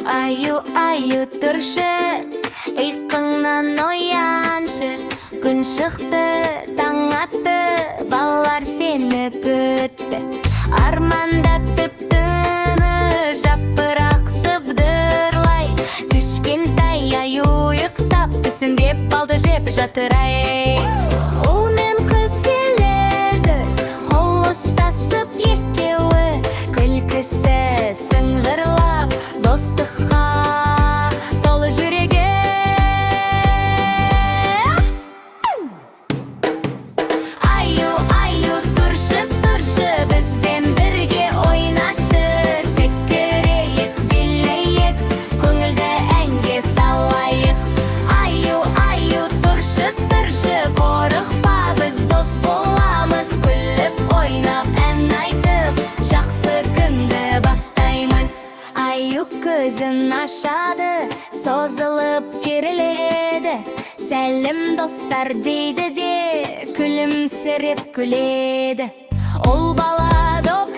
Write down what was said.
Аю тұршы, ұйқыңнан ояншы. Күн шықты, таң атты, балалар сені күтті. Армандатып тыныш, жапырақ сыбдырлай. Кішкентай аю ұйықтап, түсіндеп балды жеп жатыр-ай. Ол мен қыз келеді, қол ұстасып екеуі. Күлкісі сыңғырлап, достыққа толы жүрегі. Аю тұршы, бізбен бірге ойнашы. Секірейік, билейік, көңілді әнге салайық. Аю тұршы, қорықпа, біз дос боламыз. Күліп ойнап, ән айтып, жақсы күнді бастаймыз. Аю көзін ашады, созылып керіледі. Сәлім достар дейді де, күлімсіреп күледі. Ол бала доп